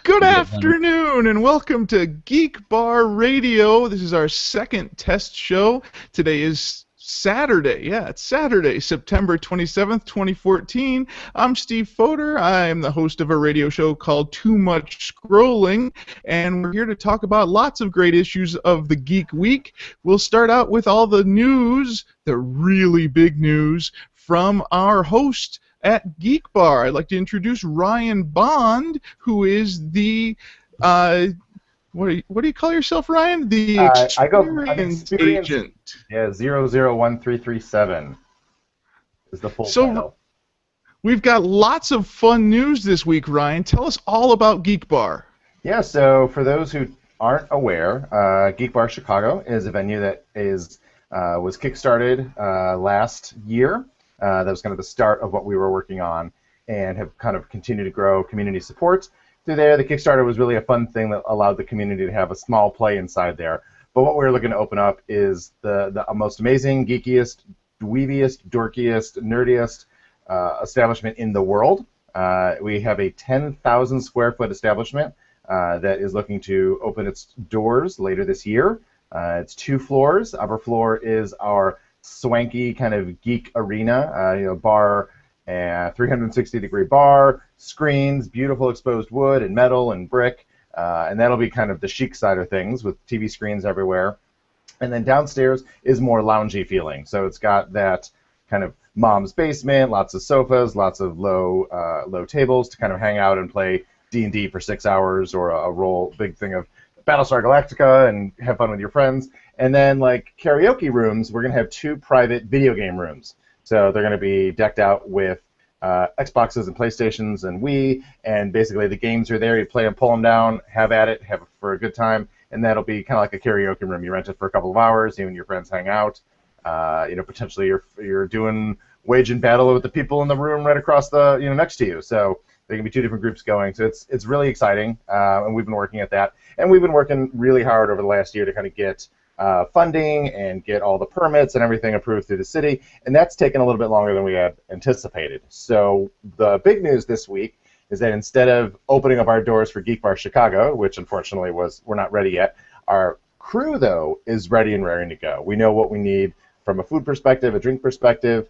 Good afternoon, and welcome to Geek Bar Radio. This is our second test show. Today is Saturday. Yeah, it's Saturday, September 27th, 2014. I'm Steve Fodor. I'm the host of a radio show called Too Much Scrolling, and we're here to talk about lots of great issues of the Geek Week. We'll start out with all the news, the really big news, from our host at Geek Bar. I'd like to introduce Ryan Bond, who is the what do you call yourself, Ryan? The experience agent. Yeah, 001337 is the full title. We've got lots of fun news this week, Ryan. Tell us all about Geek Bar. Yeah, so for those who aren't aware, Geek Bar Chicago is a venue that was kickstarted last year. That was kind of the start of what we were working on, and have kind of continued to grow community support through there. The Kickstarter was really a fun thing that allowed the community to have a small play inside there. But what we're looking to open up is the most amazing, geekiest, dweebiest, dorkiest, nerdiest establishment in the world. We have a 10,000 square foot establishment that is looking to open its doors later this year. It's 2 floors. Upper floor is our swanky kind of geek arena, bar, 360-degree bar, screens, beautiful exposed wood and metal and brick, and that'll be kind of the chic side of things with TV screens everywhere. And then downstairs is more loungy feeling, so it's got that kind of mom's basement, lots of sofas, lots of low tables to kind of hang out and play D&D for 6 hours, or a big thing of Battlestar Galactica and have fun with your friends. And then, like karaoke rooms, we're going to have 2 private video game rooms. So they're going to be decked out with Xboxes and PlayStations and Wii, and basically the games are there. You play them, pull them down, have at it, have it for a good time, and that'll be kind of like a karaoke room. You rent it for a couple of hours, you and your friends hang out. Potentially you're doing wage and battle with the people in the room right across the next to you. So there can be 2 different groups going, so it's really exciting, and we've been working at that. And we've been working really hard over the last year to kind of get funding and get all the permits and everything approved through the city, and that's taken a little bit longer than we had anticipated. So the big news this week is that instead of opening up our doors for Geek Bar Chicago, which unfortunately we're not ready yet, our crew, though, is ready and raring to go. We know what we need from a food perspective, a drink perspective.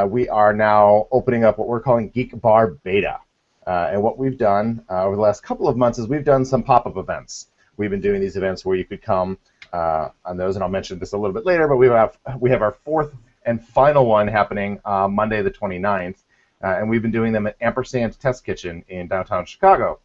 We are now opening up what we're calling Geek Bar Beta. And what we've done over the last couple of months is we've done some pop-up events. We've been doing these events where you could come on those, and I'll mention this a little bit later, but we have our 4th and final one happening Monday the 29th, and we've been doing them at Ampersand Test Kitchen in downtown Chicago.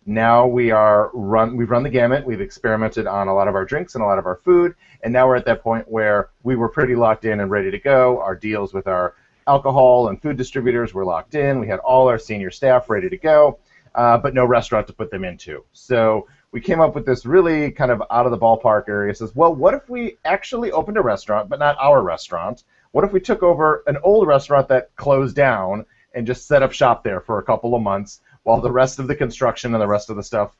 Now we've run the gamut. We've experimented on a lot of our drinks and a lot of our food, and now we're at that point where we were pretty locked in and ready to go. Our deals with our alcohol and food distributors were locked in. We had all our senior staff ready to go, but no restaurant to put them into. So we came up with this really kind of out of the ballpark area. It says, well, what if we actually opened a restaurant, but not our restaurant? What if we took over an old restaurant that closed down and just set up shop there for a couple of months while the rest of the construction and the rest of the stuff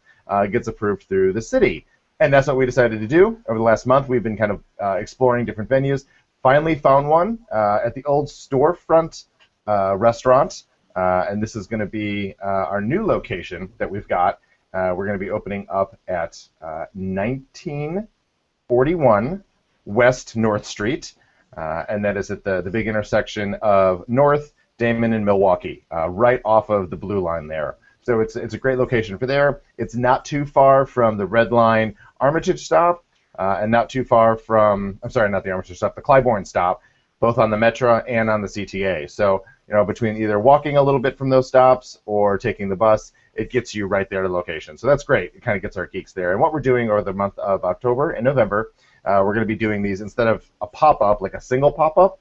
gets approved through the city? And that's what we decided to do. Over the last month, we've been kind of exploring different venues. Finally found one at the old storefront restaurant, and this is going to be our new location that we've got. We're going to be opening up at 1941 West North Street, and that is at the big intersection of North, Damon, and Milwaukee, right off of the Blue Line there. So it's a great location for there. It's not too far from the Red Line Armitage stop, and not too far from, I'm sorry, not the Armitage stop, the Clybourne stop, both on the Metra and on the CTA. So, between either walking a little bit from those stops or taking the bus, it gets you right there to the location. So that's great. It kind of gets our geeks there. And what we're doing over the month of October and November, we're going to be doing these instead of a pop-up, like a single pop-up.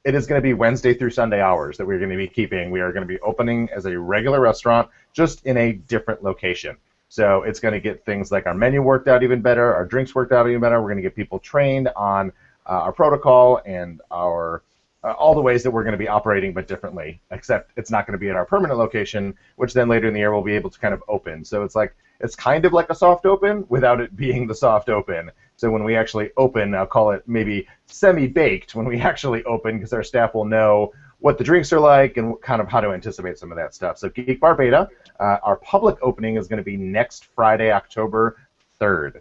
It is going to be Wednesday through Sunday hours that we're going to be keeping. We are going to be opening as a regular restaurant, just in a different location. So it's going to get things like our menu worked out even better, our drinks worked out even better. We're going to get people trained on our protocol and our all the ways that we're going to be operating, but differently, except it's not going to be at our permanent location, which then later in the year we'll be able to kind of open. So it's kind of like a soft open without it being the soft open. So when we actually open, I'll call it maybe semi-baked when we actually open, because our staff will know what the drinks are like and kind of how to anticipate some of that stuff. So Geek Bar Beta, our public opening is going to be next Friday, October 3rd.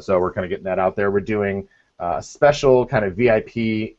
So we're kind of getting that out there. We're doing a special kind of VIP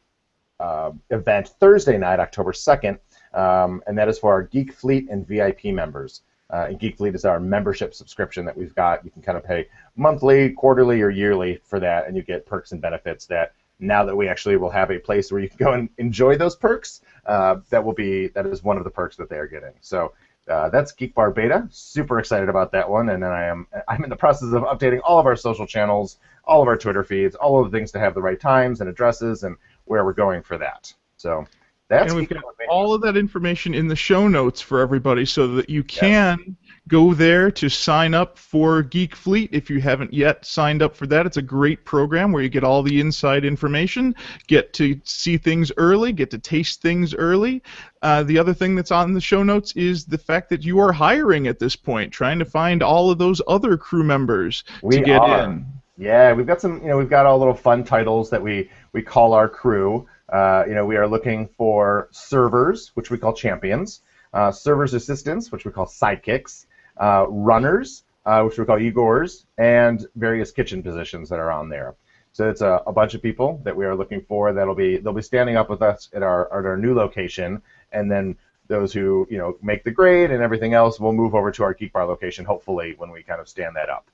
event Thursday night, October 2nd, and that is for our Geek Fleet and VIP members. And Geek Fleet is our membership subscription that we've got. You can kind of pay monthly, quarterly, or yearly for that, and you get perks and benefits that now that we actually will have a place where you can go and enjoy those perks, that is one of the perks that they are getting. So that's Geek Bar Beta. Super excited about that one, and then I'm in the process of updating all of our social channels, all of our Twitter feeds, all of the things to have the right times and addresses and where we're going for that. So that's and we've got all of that information in the show notes for everybody so that you can go there to sign up for Geek Fleet if you haven't yet signed up for that. It's a great program where you get all the inside information, get to see things early, get to taste things early. The other thing that's on the show notes is the fact that you are hiring at this point, trying to find all of those other crew members to get in. Yeah, we've got we've got all little fun titles that we call our crew. We are looking for servers, which we call champions, servers assistants, which we call sidekicks, runners, which we call Igors, and various kitchen positions that are on there. So it's a bunch of people that we are looking for they'll be standing up with us at our new location, and then those who make the grade and everything else will move over to our Geek Bar location, hopefully when we kind of stand that up.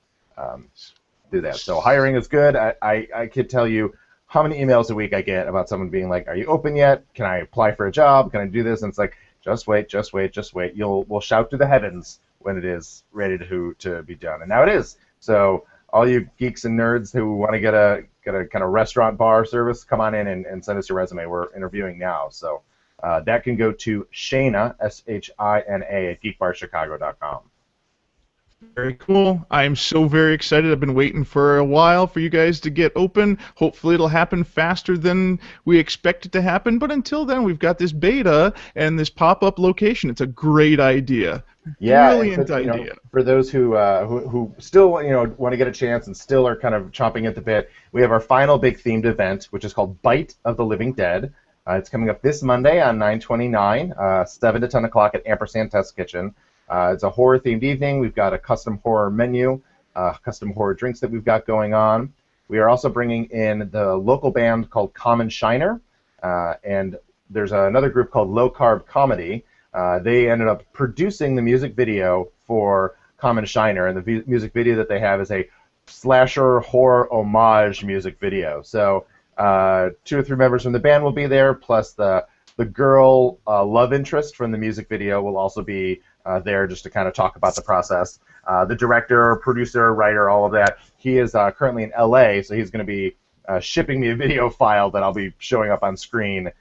Do that. So hiring is good. I could tell you how many emails a week I get about someone being like, "Are you open yet? Can I apply for a job? Can I do this?" And it's like, just wait, just wait, just wait. We'll shout to the heavens when it is ready to be done. And now it is. So all you geeks and nerds who want to get a kind of restaurant bar service, come on in and send us your resume. We're interviewing now. So that can go to Shayna, SHINA, at geekbarchicago.com. Very cool. I'm so very excited. I've been waiting for a while for you guys to get open. Hopefully it'll happen faster than we expect it to happen. But until then, we've got this beta and this pop-up location. It's a great idea. Yeah, brilliant idea. For those who still want to get a chance and still are kind of chomping at the bit, we have our final big themed event, which is called Bite of the Living Dead. It's coming up this Monday on 9/29, 7 to 10 o'clock at Ampersand Test Kitchen. It's a horror-themed evening. We've got a custom horror menu, custom horror drinks that we've got going on. We are also bringing in the local band called Common Shiner, and there's another group called Low Carb Comedy. They ended up producing the music video for Common Shiner, and the music video that they have is a slasher horror homage music video. So 2 or 3 members from the band will be there, plus the girl love interest from the music video will also be there just to kind of talk about the process. The director, producer, writer, all of that, he is currently in LA, so he's going to be shipping me a video file that I'll be showing up on screen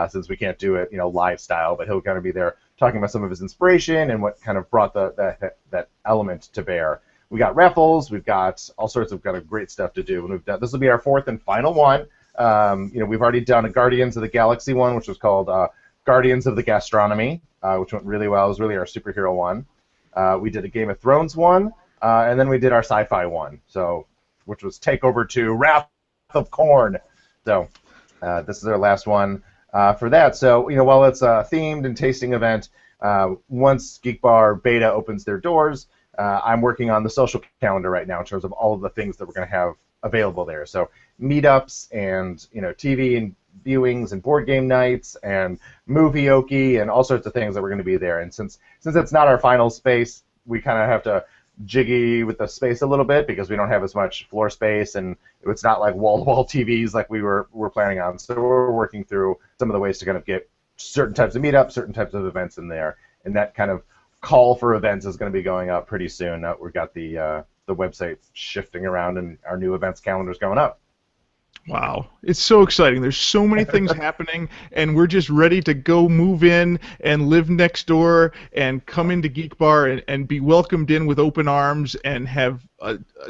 since we can't do it live style, but he'll kind of be there talking about some of his inspiration and what kind of brought that element to bear. We got raffles, we've got all sorts of kind of great stuff to do, and this will be our 4th and final one. We've already done a Guardians of the Galaxy one, which was called Guardians of the Gastronomy, which went really well. It was really our superhero one. We did a Game of Thrones one, and then we did our sci-fi one, which was Takeover 2, Wrath of Korn. So this is our last one for that. So while it's a themed and tasting event, once Geek Bar Beta opens their doors, I'm working on the social calendar right now in terms of all of the things that we're going to have available there. So meetups and TV and viewings and board game nights and movie-oki and all sorts of things that we're going to be there. And since it's not our final space, we kind of have to jiggy with the space a little bit because we don't have as much floor space and it's not like wall-to-wall TVs like we were planning on. So we're working through some of the ways to kind of get certain types of meetups, certain types of events in there. And that kind of call for events is going to be going up pretty soon. We've got the website shifting around and our new events calendar is going up. Wow. It's so exciting. There's so many things happening, and we're just ready to go move in and live next door and come into Geek Bar and be welcomed in with open arms and have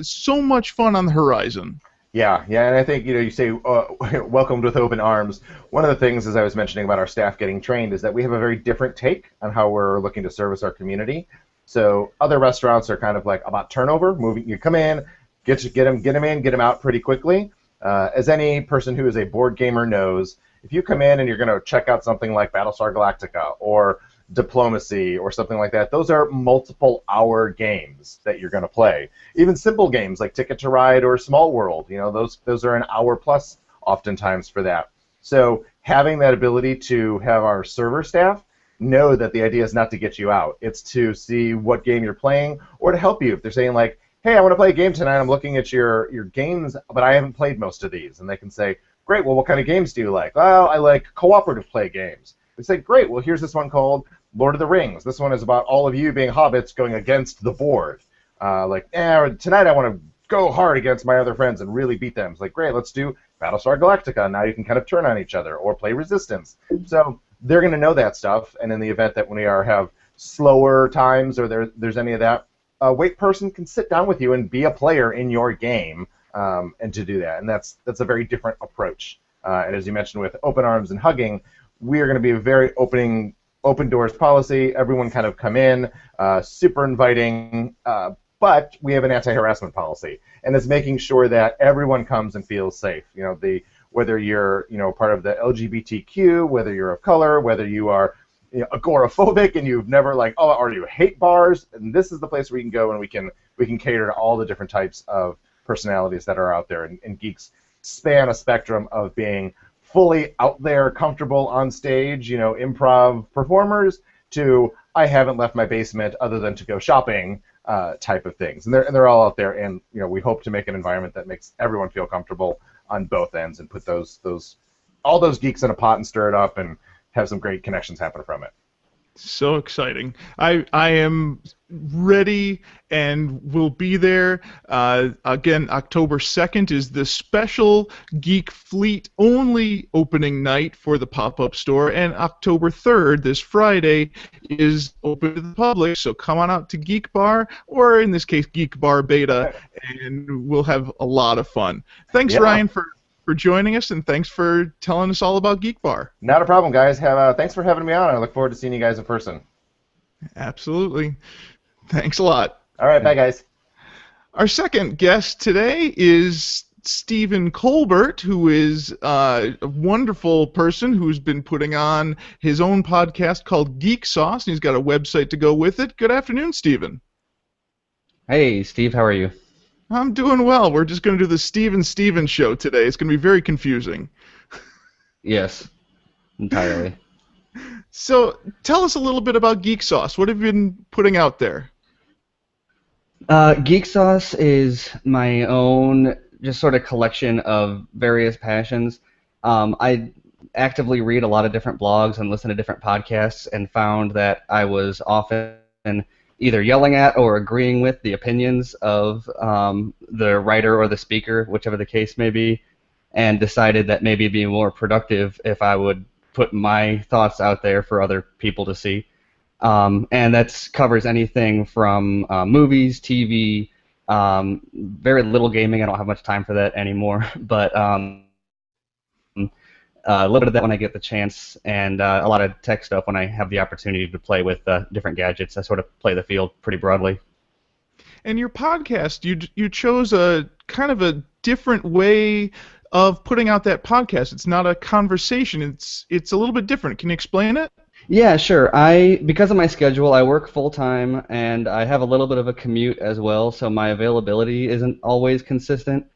so much fun on the horizon. Yeah, and I think, you say welcomed with open arms. One of the things, as I was mentioning about our staff getting trained, is that we have a very different take on how we're looking to service our community. So other restaurants are kind of like about turnover, moving. You come in, get them in, get them out pretty quickly. As any person who is a board gamer knows, if you come in and you're going to check out something like Battlestar Galactica or Diplomacy or something like that, those are multiple hour games that you're going to play. Even simple games like Ticket to Ride or Small World, those are an hour plus oftentimes for that. So having that ability to have our server staff know that the idea is not to get you out. It's to see what game you're playing or to help you. If they're saying like, hey, I want to play a game tonight, I'm looking at your games, but I haven't played most of these. And they can say, great, well, what kind of games do you like? Well, I like cooperative play games. They say, great, well, here's this one called Lord of the Rings. This one is about all of you being hobbits going against the board. Tonight I want to go hard against my other friends and really beat them. It's like, great, let's do Battlestar Galactica. Now you can kind of turn on each other or play Resistance. So they're going to know that stuff, and in the event that when we have slower times or there's any of that, a wait person can sit down with you and be a player in your game, and to do that. And that's a very different approach. And as you mentioned with open arms and hugging, we are going to be a very open doors policy. Everyone kind of come in, super inviting, but we have an anti-harassment policy, and it's making sure that everyone comes and feels safe. Whether you're part of the LGBTQ, whether you're of color, whether you are agoraphobic and you've never or you hate bars, and this is the place where you can go and we can cater to all the different types of personalities that are out there, and geeks span a spectrum of being fully out there, comfortable on stage, improv performers, to I haven't left my basement other than to go shopping type of things. And they're all out there, and we hope to make an environment that makes everyone feel comfortable on both ends and put all those geeks in a pot and stir it up and have some great connections happen from it. So exciting. I am ready and will be there. Again, October 2nd is the special Geek Fleet only opening night for the pop-up store, and October 3rd, this Friday, is open to the public, so come on out to Geek Bar, or in this case, Geek Bar Beta, and we'll have a lot of fun. Thanks, Ryan, for joining us, and thanks for telling us all about Geek Bar. Not a problem, guys. Thanks for having me on. I look forward to seeing you guys in person. Absolutely. Thanks a lot. All right, bye, guys. Our second guest today is Stephen Colbert, who is a wonderful person who's been putting on his own podcast called Geek Sauce, and he's got a website to go with it. Good afternoon, Stephen. Hey, Steve. How are you? I'm doing well. We're just going to do the Steven show today. It's going to be very confusing. Yes, entirely. So tell us a little bit about Geek Sauce. What have you been putting out there? Geek Sauce is my own just sort of collection of various passions. I actively read a lot of different blogs and listen to different podcasts, and found that I was often either yelling at or agreeing with the opinions of the writer or the speaker, whichever the case may be, and decided that maybe it'd be more productive if I would put my thoughts out there for other people to see. And that covers anything from movies, TV, very little gaming. I don't have much time for that anymore, but a little bit of that when I get the chance, and a lot of tech stuff when I have the opportunity to play with different gadgets. I sort of play the field pretty broadly. And your podcast, you chose a kind of a different way of putting out that podcast. It's not a conversation. It's a little bit different. Can you explain it? Yeah, sure. Because of my schedule, I work full-time, and I have a little bit of a commute as well, so my availability isn't always consistent.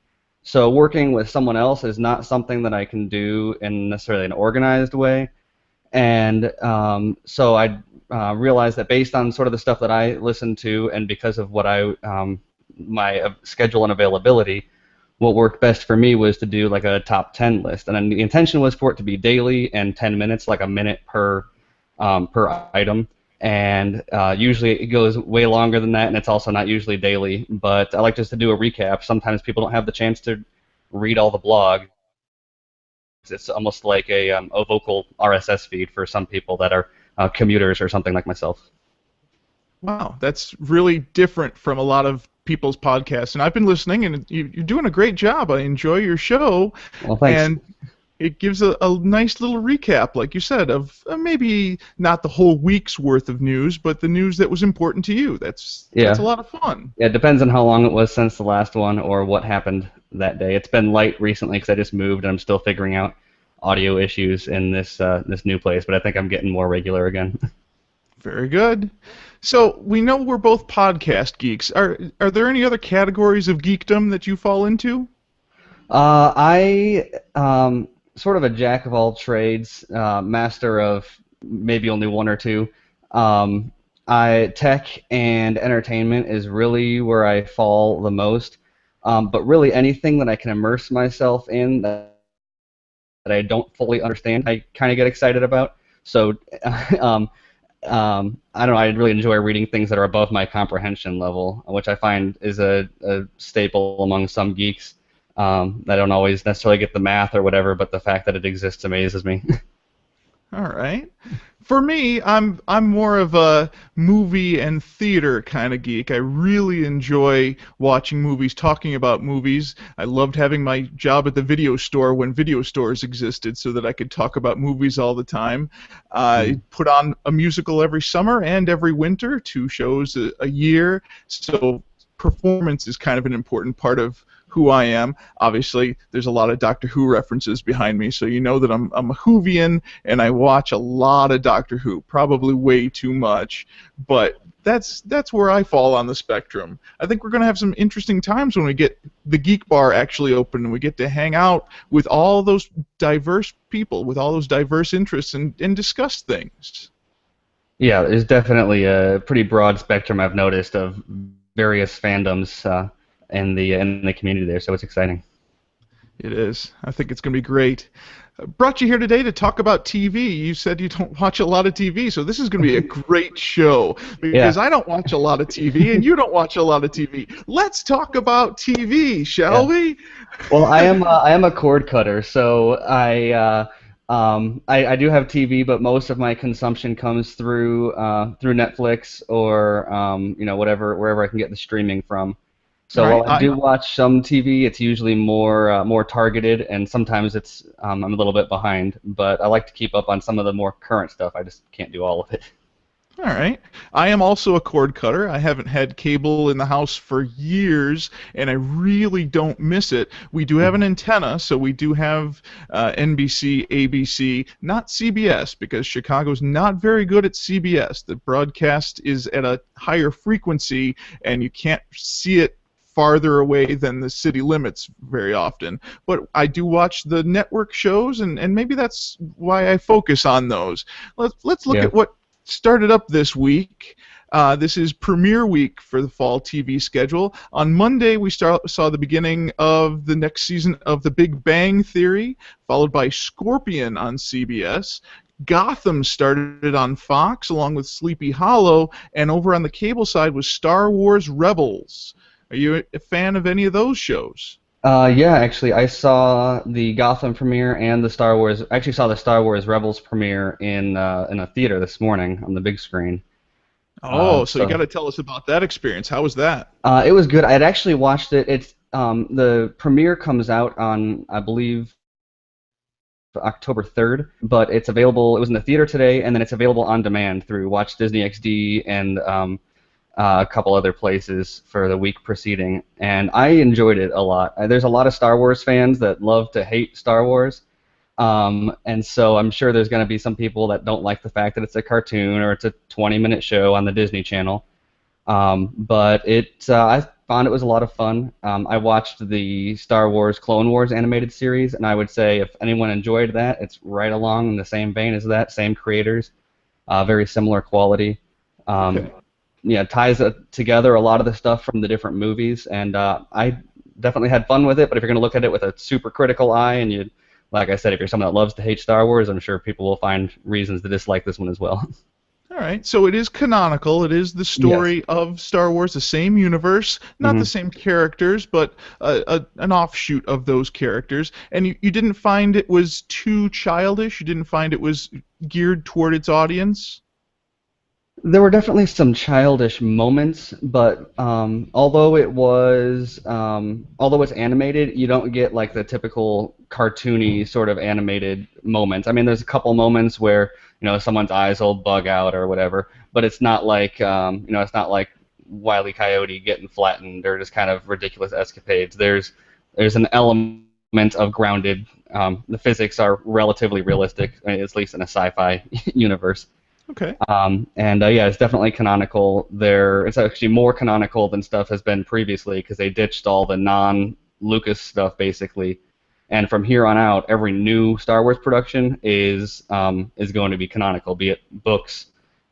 So working with someone else is not something that I can do in necessarily an organized way. And so I realized that based on sort of the stuff that I listen to, and because of what my schedule and availability, what worked best for me was to do like a top 10 list. And then the intention was for it to be daily and 10 minutes, like a minute per item. And usually it goes way longer than that, and it's also not usually daily. But I like just to do a recap. Sometimes people don't have the chance to read all the blog. It's almost like a vocal RSS feed for some people that are commuters or something like myself. Wow, that's really different from a lot of people's podcasts. And I've been listening, and you're doing a great job. I enjoy your show. Well, thanks. And it gives a nice little recap, like you said, of maybe not the whole week's worth of news, but the news that was important to you. That's a lot of fun. Yeah, it depends on how long it was since the last one or what happened that day. It's been light recently because I just moved and I'm still figuring out audio issues in this new place, but I think I'm getting more regular again. Very good. So we know we're both podcast geeks. Are there any other categories of geekdom that you fall into? I sort of a jack of all trades, master of maybe only one or two. Tech and entertainment is really where I fall the most. But really anything that I can immerse myself in that I don't fully understand, I kind of get excited about. So I don't know, I really enjoy reading things that are above my comprehension level, which I find is a staple among some geeks. I don't always necessarily get the math or whatever, but the fact that it exists amazes me. All right. For me, I'm more of a movie and theater kind of geek. I really enjoy watching movies, talking about movies. I loved having my job at the video store when video stores existed so that I could talk about movies all the time. I put on a musical every summer and every winter, 2 shows a year. So performance is kind of an important part of who I am. Obviously, there's a lot of Doctor Who references behind me, so you know that I'm a Whovian, and I watch a lot of Doctor Who, probably way too much, but that's where I fall on the spectrum. I think we're going to have some interesting times when we get the Geek Bar actually open, and we get to hang out with all those diverse people, with all those diverse interests, and discuss things. Yeah, there's definitely a pretty broad spectrum I've noticed of various fandoms in the community there, so it's exciting. It is. I think it's going to be great. Brought you here today to talk about TV. You said you don't watch a lot of TV, so this is going to be a great show because I don't watch a lot of TV and you don't watch a lot of TV. Let's talk about TV, shall we? Well, I am a cord cutter, so I do have TV, but most of my consumption comes through Netflix or wherever I can get the streaming from. So while I do watch some TV, it's usually more targeted, and sometimes it's I'm a little bit behind. But I like to keep up on some of the more current stuff. I just can't do all of it. All right. I am also a cord cutter. I haven't had cable in the house for years, and I really don't miss it. We do have an antenna, so we do have NBC, ABC, not CBS, because Chicago's not very good at CBS. The broadcast is at a higher frequency, and you can't see it farther away than the city limits very often. But I do watch the network shows, and maybe that's why I focus on those. Let's look at what started up this week. This is premiere week for the fall TV schedule. On Monday, we saw the beginning of the next season of The Big Bang Theory, followed by Scorpion on CBS. Gotham started on Fox, along with Sleepy Hollow, and over on the cable side was Star Wars Rebels. Are you a fan of any of those shows? Yeah, actually, I saw the Gotham premiere and the Star Wars. I actually saw the Star Wars Rebels premiere in a theater this morning on the big screen. Oh, so you got to tell us about that experience. How was that? It was good. I had actually watched it. It's the premiere comes out on, I believe, October 3rd, but it's available. It was in the theater today, and then it's available on demand through Watch Disney XD and a couple other places for the week preceding, and I enjoyed it a lot. There's a lot of Star Wars fans that love to hate Star Wars, and so I'm sure there's going to be some people that don't like the fact that it's a cartoon or it's a 20-minute show on the Disney Channel. But I found it was a lot of fun. I watched the Star Wars Clone Wars animated series, and I would say if anyone enjoyed that, it's right along in the same vein as that, same creators, very similar quality. Yeah, ties together a lot of the stuff from the different movies, and I definitely had fun with it. But if you're going to look at it with a super critical eye, and like I said, if you're someone that loves to hate Star Wars, I'm sure people will find reasons to dislike this one as well. All right, so it is canonical. It is the story of Star Wars, the same universe, not the same characters, but an offshoot of those characters. And you didn't find it was too childish? You didn't find it was geared toward its audience? There were definitely some childish moments, but although it's animated, you don't get like the typical cartoony sort of animated moments. I mean, there's a couple moments where someone's eyes will bug out or whatever, but it's not like it's not like Wile E. Coyote getting flattened or just kind of ridiculous escapades. There's an element of grounded. The physics are relatively realistic, at least in a sci-fi universe. Okay. Yeah, it's definitely canonical. It's actually more canonical than stuff has been previously because they ditched all the non-Lucas stuff basically, and from here on out, every new Star Wars production is going to be canonical, be it books,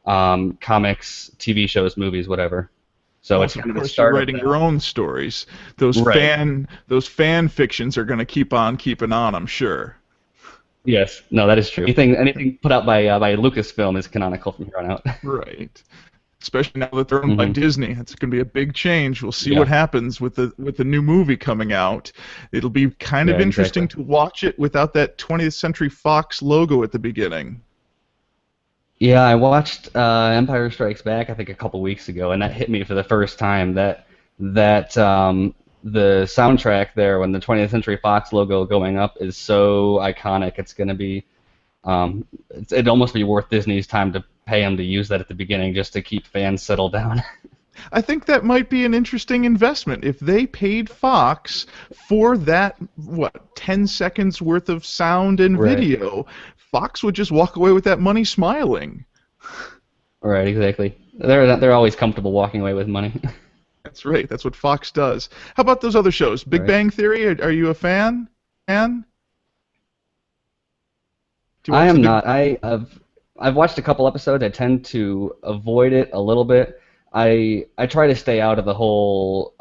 comics, TV shows, movies, whatever. So it's kind of of the course start you're writing your own stories. Those fan fictions are going to keep on keeping on, I'm sure. Yes, no, that is true. Anything put out by Lucasfilm is canonical from here on out. Right. Especially now that they're owned by Disney, it's going to be a big change. We'll see what happens with the new movie coming out. It'll be kind of interesting to watch it without that 20th Century Fox logo at the beginning. Yeah, I watched Empire Strikes Back I think a couple weeks ago, and that hit me for the first time. That the soundtrack there when the 20th Century Fox logo going up is so iconic. It's going to be it'd almost be worth Disney's time to pay them to use that at the beginning just to keep fans settled down. I think that might be an interesting investment. If they paid Fox for that, 10 seconds worth of sound and video, Fox would just walk away with that money smiling. Right, exactly. They're always comfortable walking away with money. That's right. That's what Fox does. How about those other shows? Big Bang Theory, are you a fan? I am not. I've watched a couple episodes. I tend to avoid it a little bit. I try to stay out of the whole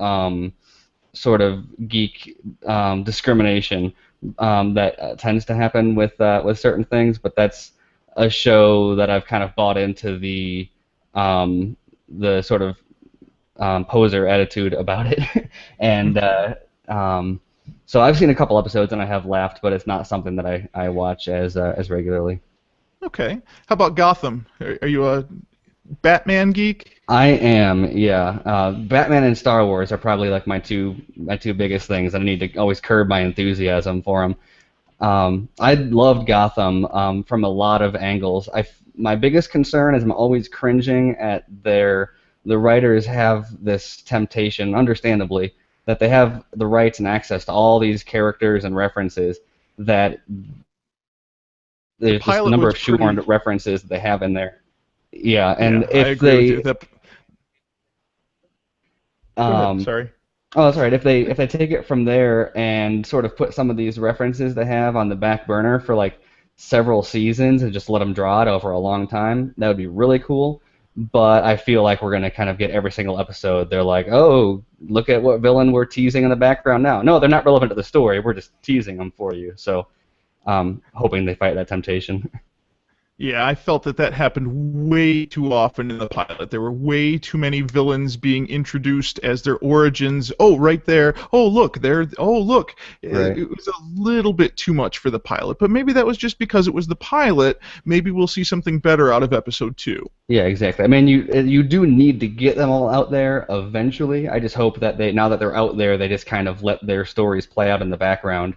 sort of geek discrimination that tends to happen with certain things. But that's a show that I've kind of bought into the sort of poser attitude about it, and so I've seen a couple episodes and I have laughed, but it's not something that I watch as regularly. Okay. How about Gotham? Are you a Batman geek? I am, yeah. Batman and Star Wars are probably like my two biggest things, and I need to always curb my enthusiasm for them. I loved Gotham from a lot of angles. My biggest concern is I'm always cringing at the writers have this temptation, understandably, that they have the rights and access to all these characters and references that there's just a number of shoehorned references that they have in there. Yeah, and if they sorry. Oh, that's right. If they take it from there and sort of put some of these references they have on the back burner for like several seasons and just let them draw it over a long time, that would be really cool. But I feel like we're going to kind of get every single episode. They're like, oh, look at what villain we're teasing in the background now. No, they're not relevant to the story. We're just teasing them for you. So hoping they fight that temptation. Yeah, I felt that happened way too often in the pilot. There were way too many villains being introduced as their origins. Oh, right there. Oh, look, there. Oh, look. Right. It was a little bit too much for the pilot, but maybe that was just because it was the pilot. Maybe we'll see something better out of episode 2. Yeah, exactly. I mean, you do need to get them all out there eventually. I just hope that now that they're out there, they just kind of let their stories play out in the background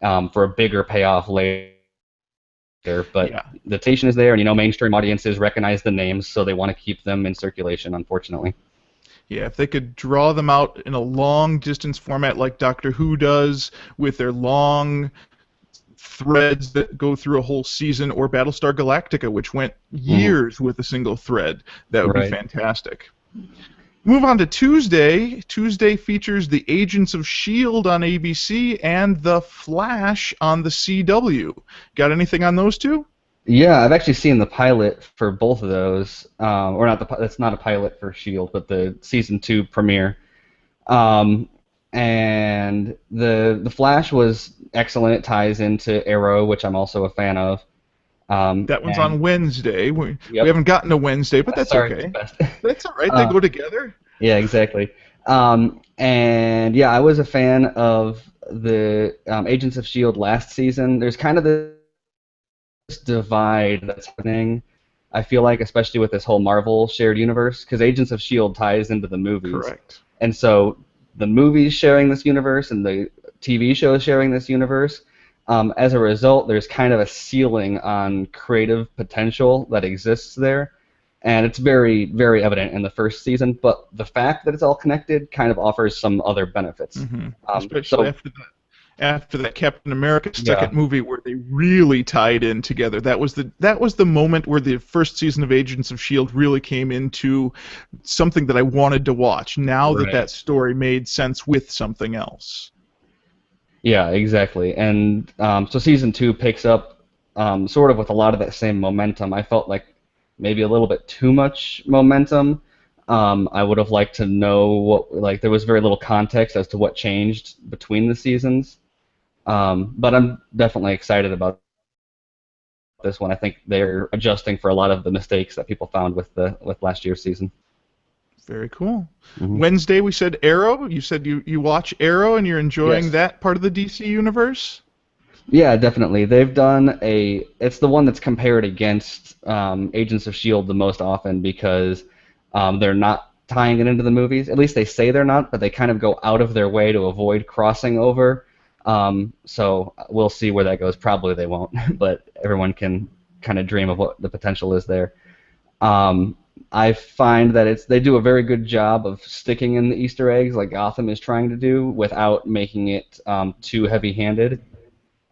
for a bigger payoff later. But the temptation is there, and mainstream audiences recognize the names, so they want to keep them in circulation, unfortunately. Yeah, if they could draw them out in a long-distance format like Doctor Who does, with their long threads that go through a whole season, or Battlestar Galactica, which went years with a single thread, that would be fantastic. Move on to Tuesday. Tuesday features the Agents of S.H.I.E.L.D. on ABC and The Flash on the CW. Got anything on those two? Yeah, I've actually seen the pilot for both of those. Or not that's not a pilot for S.H.I.E.L.D., but the Season 2 premiere. And the Flash was excellent. It ties into Arrow, which I'm also a fan of. That one's on Wednesday. We haven't gotten to Wednesday, but that's okay. That's all right. They go together. Yeah, exactly. And yeah, I was a fan of the Agents of S.H.I.E.L.D. last season. There's kind of this divide that's happening, I feel like, especially with this whole Marvel shared universe, because Agents of S.H.I.E.L.D. ties into the movies. Correct. And so the movies sharing this universe and the TV shows sharing this universe. As a result, there's kind of a ceiling on creative potential that exists there, and it's very, very evident in the first season, but the fact that it's all connected kind of offers some other benefits. Especially after that Captain America Yeah. second movie where they really tied in together. That was the moment where the first season of Agents of S.H.I.E.L.D. really came into something that I wanted to watch. Now Right. that story made sense with something else. Yeah, exactly. And so season 2 picks up sort of with a lot of that same momentum. I felt like maybe a little bit too much momentum. I would have liked to know what, there was very little context as to what changed between the seasons. But I'm definitely excited about this one. I think they're adjusting for a lot of the mistakes that people found with last year's season. Very cool. Mhm. Wednesday we said Arrow. You said you watch Arrow and you're enjoying Yes. that part of the DC universe? Yeah, definitely. They've done it's the one that's compared against Agents of S.H.I.E.L.D. the most often because they're not tying it into the movies. At least they say they're not, but they kind of go out of their way to avoid crossing over. So we'll see where that goes. Probably they won't, but everyone can kind of dream of what the potential is there. I find that they do a very good job of sticking in the Easter eggs like Gotham is trying to do without making it too heavy-handed.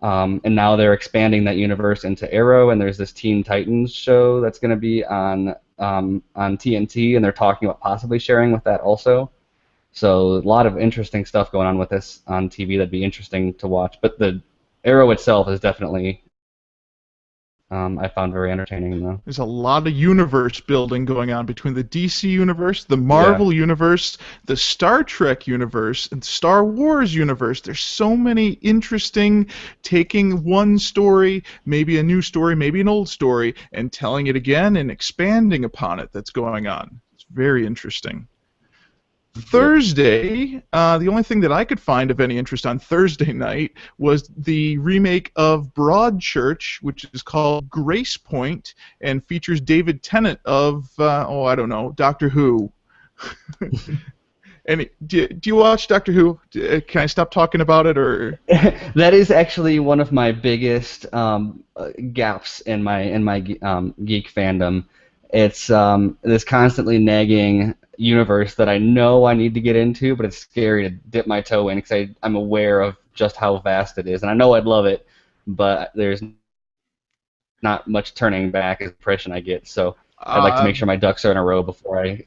And now they're expanding that universe into Arrow, and there's this Teen Titans show that's going to be on TNT, and they're talking about possibly sharing with that also. So a lot of interesting stuff going on with this on TV that'd be interesting to watch. But the Arrow itself is definitely I found very entertaining though. There's a lot of universe building going on between the DC universe, the Marvel universe, the Star Trek universe, and Star Wars universe. There's so many interesting taking one story, maybe a new story, maybe an old story, and telling it again and expanding upon it that's going on. It's very interesting. Thursday, the only thing that I could find of any interest on Thursday night was the remake of Broadchurch, which is called Grace Point, and features David Tennant of, I don't know, Doctor Who. And do you watch Doctor Who? Can I stop talking about it, or? That is actually one of my biggest gaps in my geek fandom. It's this constantly nagging universe that I know I need to get into, but it's scary to dip my toe in because I'm aware of just how vast it is, and I know I'd love it, but there's not much turning back as the impression I get. So I'd like to make sure my ducks are in a row before I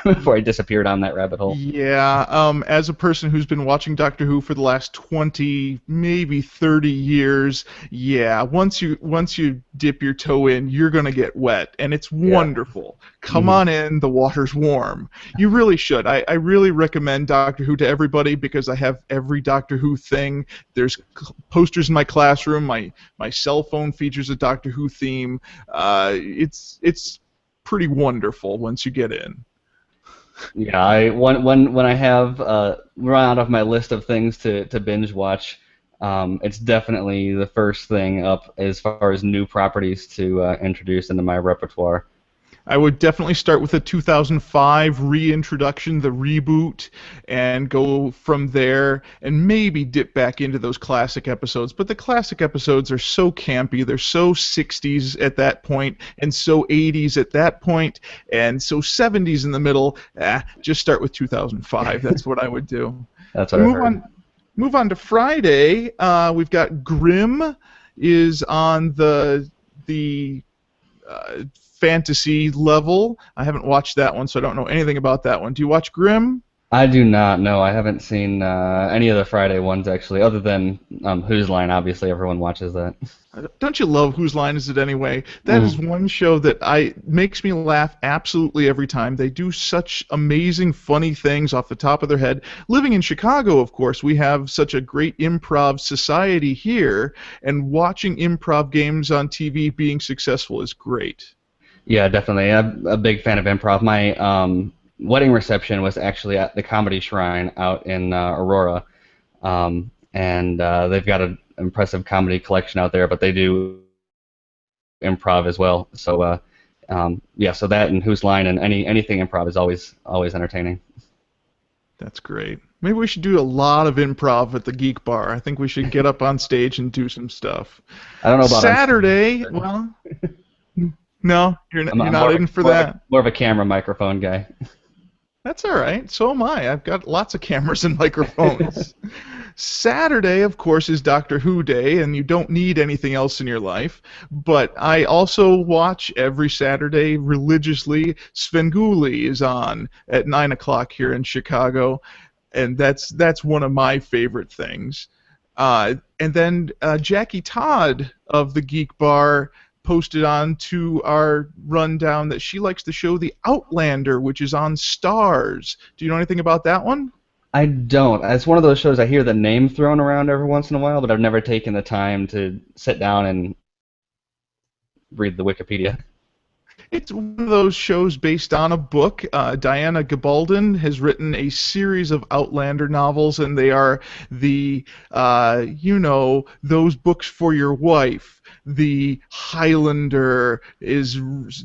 before I disappear down that rabbit hole. Yeah, as a person who's been watching Doctor Who for the last 20, maybe 30 years, yeah, once you dip your toe in, you're gonna get wet, and it's wonderful. Come on in, the water's warm. You really should. I really recommend Doctor Who to everybody because I have every Doctor Who thing. There's posters in my classroom. My cell phone features a Doctor Who theme. It's pretty wonderful once you get in. Yeah, when I have run out of my list of things to binge watch, it's definitely the first thing up as far as new properties to introduce into my repertoire. I would definitely start with the 2005 reintroduction, the reboot, and go from there and maybe dip back into those classic episodes. But the classic episodes are so campy, they're so 60s at that point, and so 80s at that point, and so 70s in the middle. Just start with 2005. That's what I would do. That's what I've heard. Move on to Friday. We've got Grimm is on the fantasy level. I haven't watched that one, so I don't know anything about that one. Do you watch Grimm? I do not. No, I haven't seen any of the Friday ones actually, other than Whose Line. Obviously, everyone watches that. Don't you love Whose Line Is It Anyway? That is one show that makes me laugh absolutely every time. They do such amazing, funny things off the top of their head. Living in Chicago, of course, we have such a great improv society here, and watching improv games on TV being successful is great. Yeah, definitely. I'm a big fan of improv. My wedding reception was actually at the Comedy Shrine out in Aurora, and they've got an impressive comedy collection out there, but they do improv as well. So, so that and Whose Line and anything improv is always entertaining. That's great. Maybe we should do a lot of improv at the Geek Bar. I think we should get up on stage and do some stuff. I don't know about Saturday. Well, no, you're not in for that. More of a camera microphone guy. That's all right. So am I. I've got lots of cameras and microphones. Saturday, of course, is Doctor Who Day, and you don't need anything else in your life. But I also watch every Saturday religiously. Svengoolie is on at 9 o'clock here in Chicago, and that's one of my favorite things. And then Jackie Todd of the Geek Bar posted on to our rundown that she likes the show The Outlander, which is on Stars. Do you know anything about that one? I don't. It's one of those shows I hear the name thrown around every once in a while, but I've never taken the time to sit down and read the Wikipedia. It's one of those shows based on a book. Diana Gabaldon has written a series of Outlander novels, and they are the, those books for your wife. The Highlander is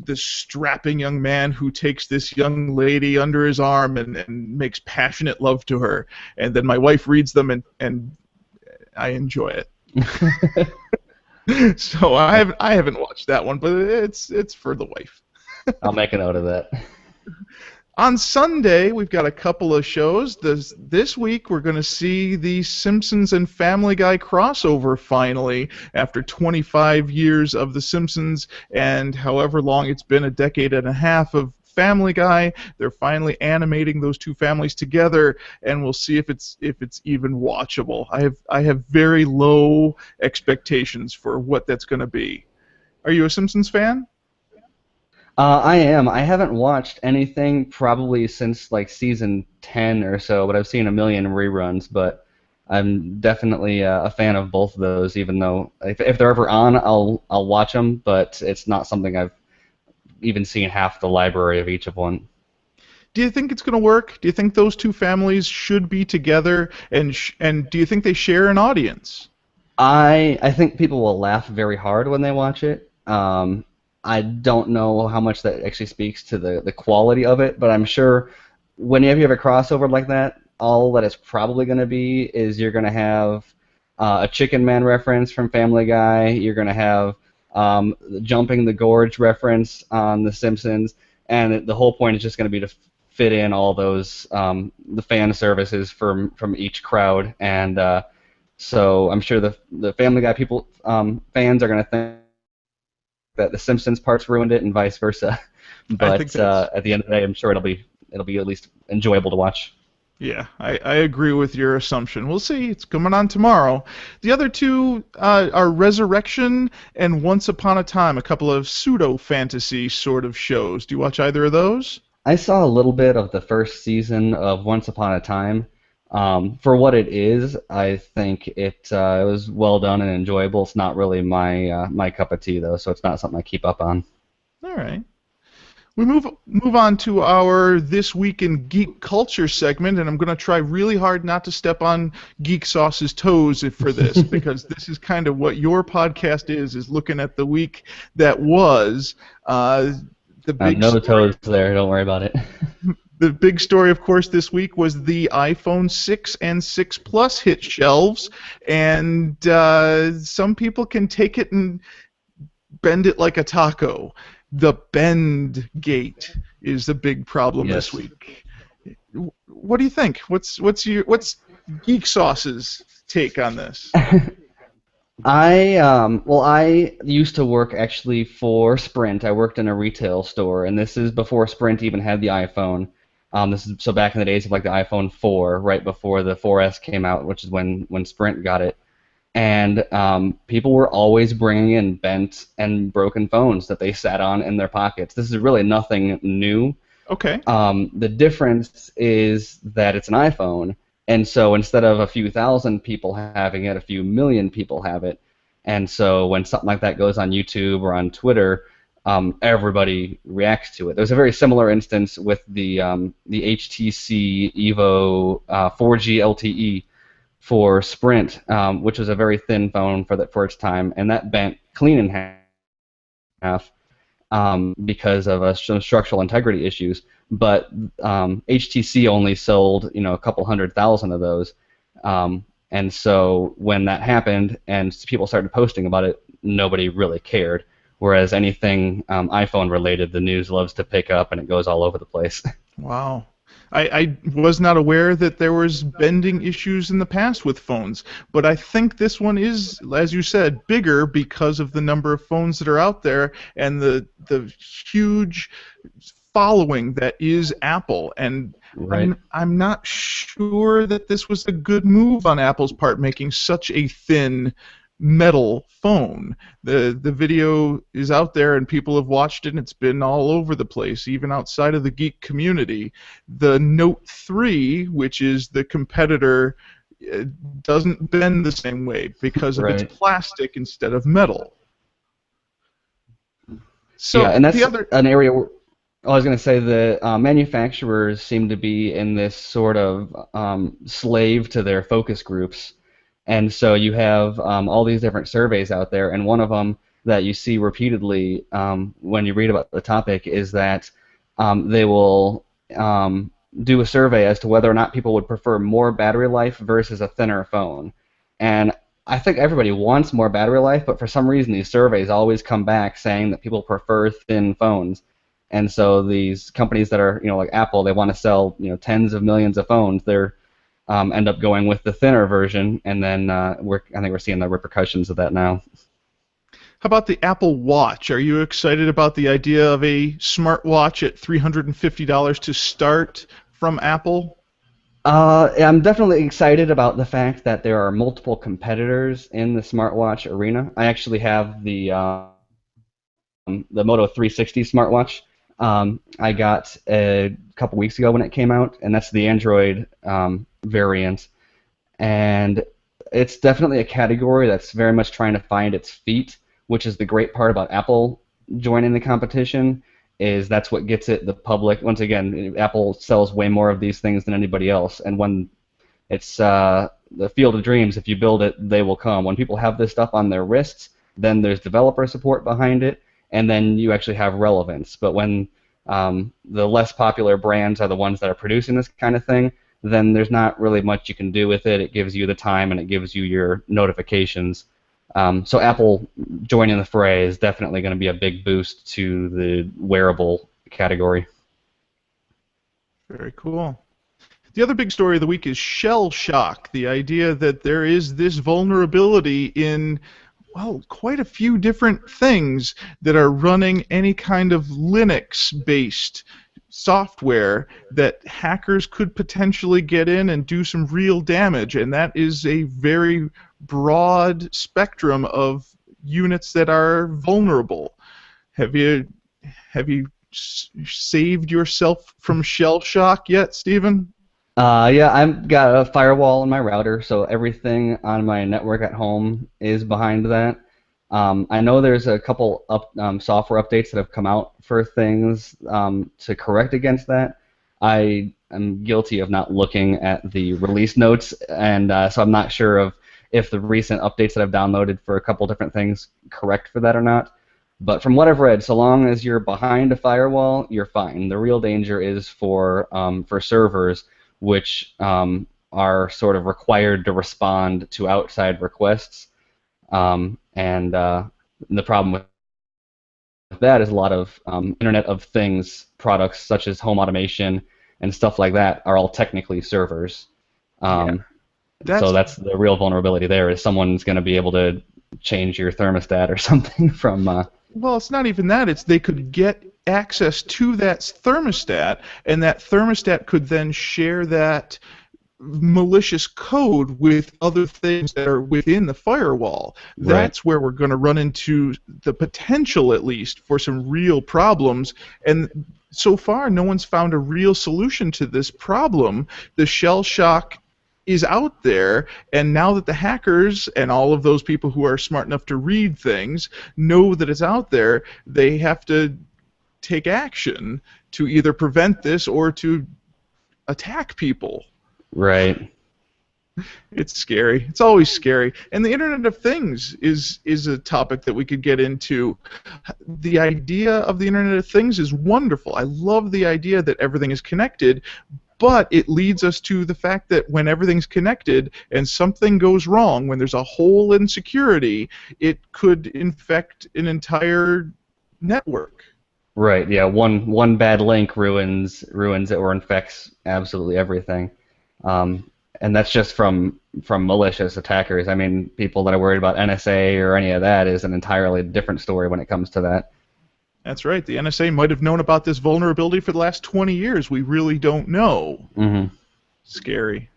the strapping young man who takes this young lady under his arm and makes passionate love to her. And then my wife reads them, and I enjoy it. So I haven't watched that one, but it's for the wife. I'll make a note of that. On Sunday, we've got a couple of shows. This week, we're going to see the Simpsons and Family Guy crossover finally, after 25 years of The Simpsons and however long it's been, a decade and a half of Family Guy. They're finally animating those two families together, and we'll see if it's even watchable. I have very low expectations for what that's going to be. Are you a Simpsons fan? I am. I haven't watched anything probably since like season 10 or so, but I've seen a million reruns. But I'm definitely a fan of both of those. Even though if they're ever on, I'll watch them. But it's not something I've even seen half the library of each of one. Do you think it's going to work? Do you think those two families should be together? And do you think they share an audience? I think people will laugh very hard when they watch it. I don't know how much that actually speaks to the quality of it, but I'm sure whenever you have a crossover like that, all that it's probably going to be is you're going to have a Chicken Man reference from Family Guy, you're going to have Jumping the Gorge reference on The Simpsons, and the whole point is just going to be to fit in all those the fan services from each crowd, and so I'm sure the Family Guy people fans are going to think that the Simpsons parts ruined it, and vice versa. But at the end of the day, I'm sure it'll be at least enjoyable to watch. Yeah, I agree with your assumption. We'll see. It's coming on tomorrow. The other two are Resurrection and Once Upon a Time, a couple of pseudo-fantasy sort of shows. Do you watch either of those? I saw a little bit of the first season of Once Upon a Time. For what it is, I think it was well done and enjoyable. It's not really my cup of tea, though, so it's not something I keep up on. All right. We move on to our This Week in Geek Culture segment, and I'm going to try really hard not to step on Geek Sauce's toes for this, because this is kind of what your podcast is looking at the week that was. The big no toes there, don't worry about it. The big story, of course, this week was the iPhone 6 and 6 Plus hit shelves, and some people can take it and bend it like a taco. The bend gate is the big problem this week. What do you think? What's Geek Sauce's take on this? I used to work actually for Sprint. I worked in a retail store, and this is before Sprint even had the iPhone. This is so back in the days of like the iPhone 4, right before the 4S came out, which is when Sprint got it. And people were always bringing in bent and broken phones that they sat on in their pockets. This is really nothing new. Okay. The difference is that it's an iPhone, and so instead of a few thousand people having it, a few million people have it. And so when something like that goes on YouTube or on Twitter, everybody reacts to it. There's a very similar instance with the HTC Evo 4G LTE for Sprint, which was a very thin phone for its time, and that bent clean in half because of some structural integrity issues. But HTC only sold a couple 100,000 of those, and so when that happened and people started posting about it, nobody really cared. Whereas anything iPhone related, the news loves to pick up, and it goes all over the place. Wow. I was not aware that there was bending issues in the past with phones, but I think this one is, as you said, bigger because of the number of phones that are out there and the huge following that is Apple. And Right. I'm not sure that this was a good move on Apple's part, making such a thin metal phone. The video is out there and people have watched it and it's been all over the place, even outside of the geek community. The Note 3, which is the competitor, doesn't bend the same way because of its Right. plastic instead of metal. So Yeah, and that's the other an area where I was going to say the manufacturers seem to be in this sort of slave to their focus groups. And so you have all these different surveys out there, and one of them that you see repeatedly when you read about the topic is that they will do a survey as to whether or not people would prefer more battery life versus a thinner phone. And I think everybody wants more battery life, but for some reason these surveys always come back saying that people prefer thin phones. And so these companies that are, like Apple, they want to sell, tens of millions of phones. They're end up going with the thinner version, and then I think we're seeing the repercussions of that now. How about the Apple Watch? Are you excited about the idea of a smartwatch at $350 to start from Apple? I'm definitely excited about the fact that there are multiple competitors in the smartwatch arena. I actually have the Moto 360 smartwatch. I got a couple weeks ago when it came out, and that's the Android variant. And it's definitely a category that's very much trying to find its feet, which is the great part about Apple joining the competition, is that's what gets it the public. Once again, Apple sells way more of these things than anybody else, and when it's the field of dreams, if you build it, they will come. When people have this stuff on their wrists, then there's developer support behind it, and then you actually have relevance. But when the less popular brands are the ones that are producing this kind of thing, then there's not really much you can do with it. It gives you the time and it gives you your notifications. So Apple joining the fray is definitely going to be a big boost to the wearable category. Very cool. The other big story of the week is shell shock, the idea that there is this vulnerability in, well, quite a few different things that are running any kind of Linux-based software that hackers could potentially get in and do some real damage, and that is a very broad spectrum of units that are vulnerable. Have you saved yourself from shell shock yet, Stephen? Yeah, I've got a firewall in my router, so everything on my network at home is behind that. I know there's a couple software updates that have come out for things to correct against that. I am guilty of not looking at the release notes, and so I'm not sure if the recent updates that I've downloaded for a couple different things correct for that or not. But from what I've read, so long as you're behind a firewall, you're fine. The real danger is for servers, which are sort of required to respond to outside requests. And the problem with that is a lot of Internet of Things products, such as home automation and stuff like that, are all technically servers. So that's the real vulnerability there, is someone's going to be able to change your thermostat or something from... Well, it's not even that. It's they could get access to that thermostat, and that thermostat could then share that malicious code with other things that are within the firewall. Right. That's where we're going to run into the potential, at least, for some real problems. And so far, no one's found a real solution to this problem. The shell shock is out there, and now that the hackers and all of those people who are smart enough to read things know that it's out there, they have to take action to either prevent this or to attack people. Right. It's scary. It's always scary. And the Internet of Things is a topic that we could get into. The idea of the Internet of Things is wonderful. I love the idea that everything is connected, but it leads us to the fact that when everything's connected and something goes wrong, when there's a hole in security, it could infect an entire network. Right. Yeah. One bad link ruins it or infects absolutely everything. And that's just from malicious attackers. I mean, people that are worried about NSA or any of that is an entirely different story when it comes to that. That's right. The NSA might have known about this vulnerability for the last 20 years. We really don't know. Mm-hmm. Scary.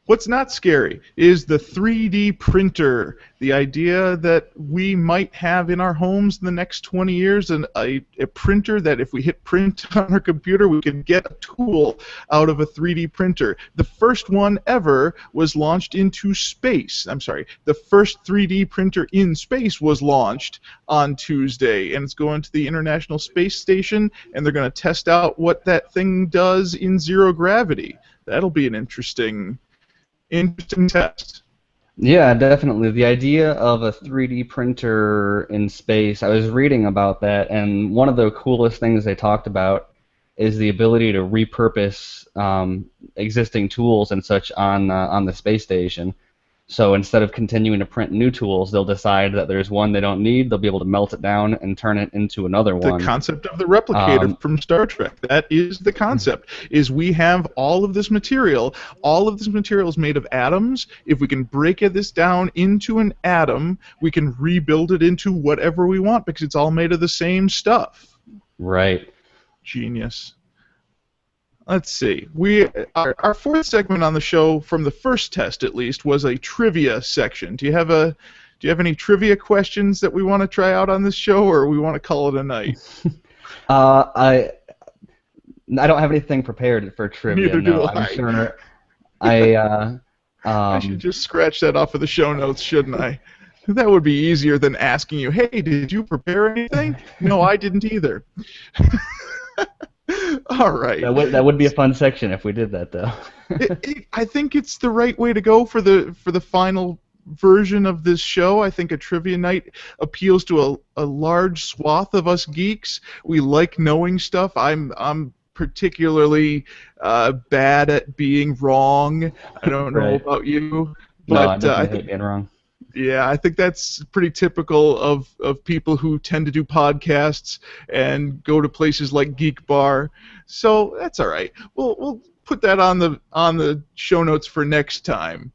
What's not scary is the 3D printer. The idea that we might have in our homes in the next 20 years a printer that if we hit print on our computer, we can get a tool out of a 3D printer. The first one ever was launched into space. I'm sorry. The first 3D printer in space was launched on Tuesday, and it's going to the International Space Station, and they're going to test out what that thing does in zero gravity. That'll be an interesting test. Yeah, definitely. The idea of a 3D printer in space, I was reading about that, and one of the coolest things they talked about is the ability to repurpose existing tools and such on the space station. So instead of continuing to print new tools, they'll decide that there's one they don't need, they'll be able to melt it down and turn it into another one. The concept of the replicator from Star Trek. That is the concept, is we have all of this material. All of this material is made of atoms. If we can break this down into an atom, we can rebuild it into whatever we want because it's all made of the same stuff. Right. Genius. Let's see. Our fourth segment on the show, from the first test at least, was a trivia section. Do you have any trivia questions that we want to try out on this show, or we want to call it a night? I don't have anything prepared for trivia. Neither do I. I'm sure. I should just scratch that off of the show notes, shouldn't I? That would be easier than asking you, hey, did you prepare anything? No, I didn't either. All right. That would be a fun section if we did that, though. I think it's the right way to go for the final version of this show. I think a trivia night appeals to a large swath of us geeks. We like knowing stuff. I'm particularly bad at being wrong. I don't know about you, but I hate being wrong. Yeah, I think that's pretty typical of people who tend to do podcasts and go to places like Geek Bar. So that's all right. We'll put that on the show notes for next time.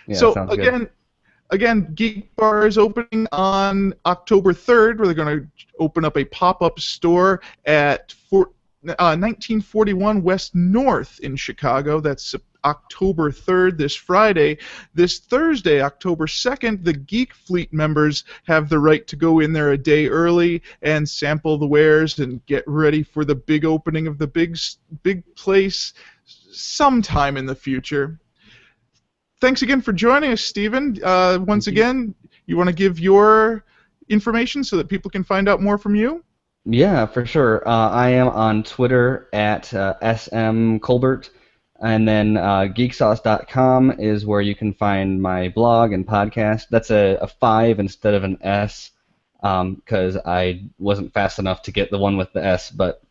Yeah, so sounds again, Geek Bar is opening on October 3rd, where they're going to open up a pop-up store at 1941 West North in Chicago. That's October 3rd, this Friday. This Thursday, October 2nd, the Geek Fleet members have the right to go in there a day early and sample the wares and get ready for the big opening of the big place sometime in the future. Thanks again for joining us, Stephen. Once again, you want to give your information so that people can find out more from you? Yeah, for sure. I am on Twitter at smcolbert. And then geeksauce.com is where you can find my blog and podcast. That's a 5 instead of an S, because I wasn't fast enough to get the one with the S, but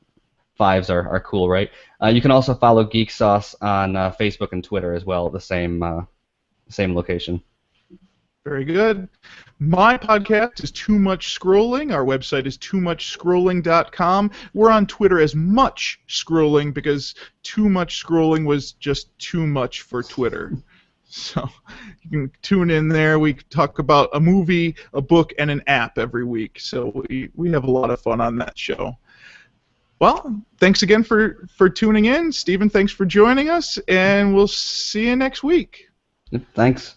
5s are cool, right? You can also follow Geek Sauce on Facebook and Twitter as well, the same location. Very good. My podcast is Too Much Scrolling. Our website is toomuchscrolling.com. We're on Twitter as Much Scrolling because Too Much Scrolling was just too much for Twitter. So you can tune in there. We talk about a movie, a book, and an app every week. So we have a lot of fun on that show. Well, thanks again for tuning in. Stephen, thanks for joining us, and we'll see you next week. Thanks.